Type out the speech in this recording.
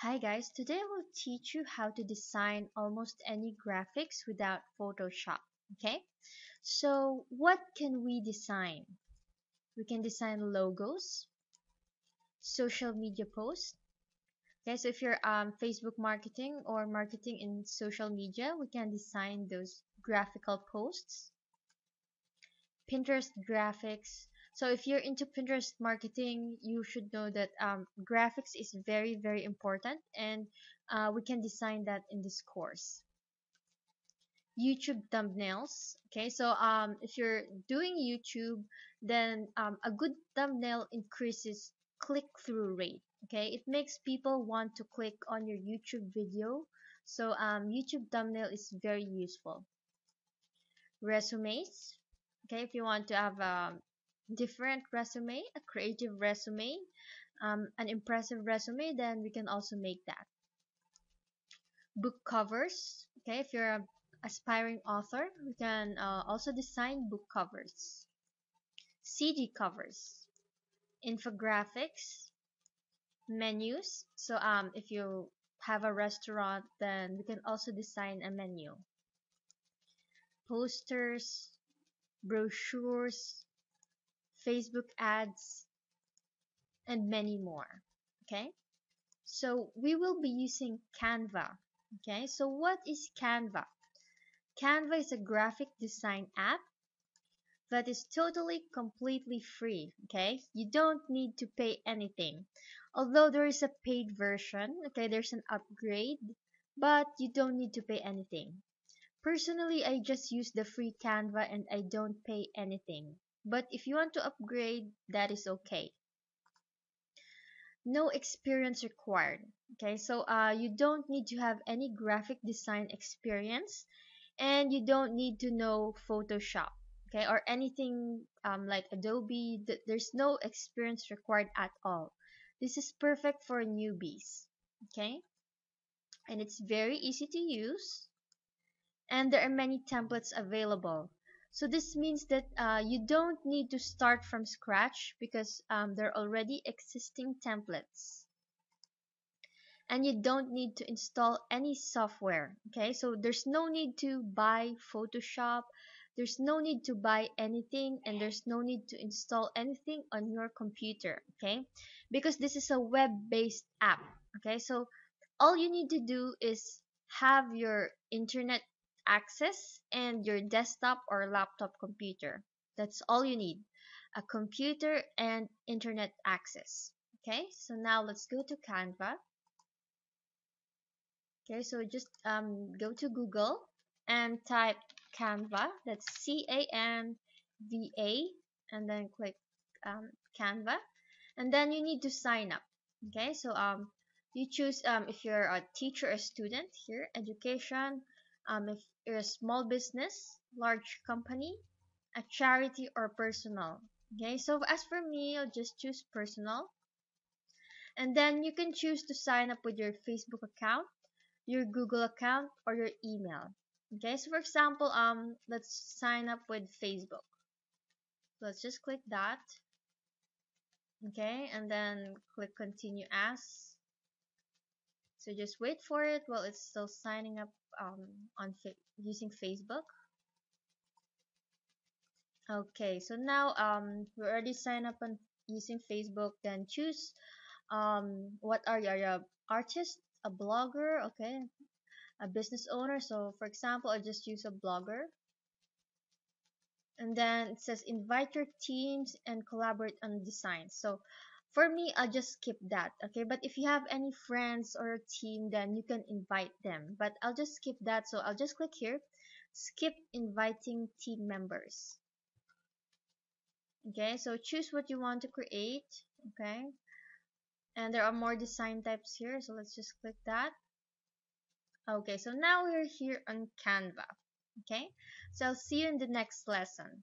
Hi guys, today I will teach you how to design almost any graphics without Photoshop. Okay, so what can we design? We can design logos, social media posts. Okay, so if you're Facebook marketing or marketing in social media, we can design those graphical posts. Pinterest graphics. So if you're into Pinterest marketing, you should know that graphics is very, very important, and we can design that in this course. YouTube thumbnails. Okay, so if you're doing YouTube, then a good thumbnail increases click-through rate. Okay, it makes people want to click on your YouTube video. So YouTube thumbnail is very useful. Resumes. Okay, if you want to have a different resume, a creative resume, an impressive resume, then we can also make that. Book covers. Okay, if you're a aspiring author, we can also design book covers. CD covers, infographics, menus. So if you have a restaurant, then we can also design a menu. Posters, brochures, Facebook ads, and many more. Okay, so we will be using Canva. Okay, so what is Canva? Canva is a graphic design app that is totally completely free. Okay, you don't need to pay anything, although there is a paid version. Okay, there's an upgrade, but you don't need to pay anything. Personally, I just use the free Canva and I don't pay anything, but if you want to upgrade, that is okay. No experience required. Okay, so you don't need to have any graphic design experience, and you don't need to know Photoshop, okay, or anything like Adobe. There's no experience required at all. This is perfect for newbies. Okay, and it's very easy to use, and there are many templates available. So this means that you don't need to start from scratch because there are already existing templates, and you don't need to install any software. Okay, so there's no need to buy Photoshop, there's no need to buy anything, and there's no need to install anything on your computer. Okay, because this is a web-based app. Okay, so all you need to do is have your internet access and your desktop or laptop computer. That's all you need, a computer and internet access. Okay, so now let's go to Canva. Okay, so just go to Google and type Canva. That's Canva, and then click Canva, and then you need to sign up. Okay, so you choose if you're a teacher or student here, education, if you're a small business, large company, a charity, or personal. Okay, so as for me, I'll just choose personal, and then you can choose to sign up with your Facebook account, your Google account, or your email. Okay, so for example, let's sign up with Facebook. Let's just click that. Okay, and then click continue as. So just wait for it while it's still signing up using Facebook. Okay, so now we already signed up on using Facebook. Then choose what are you? Are you a artist, a blogger? Okay, a business owner. So for example, I just use a blogger. And then it says invite your teams and collaborate on design. So for me, I'll just skip that. Okay, but if you have any friends or a team, then you can invite them, but I'll just skip that. So I'll just click here, skip inviting team members. Okay, so choose what you want to create. Okay, and there are more design types here, so let's just click that. Okay, so now we're here on Canva. Okay, so I'll see you in the next lesson.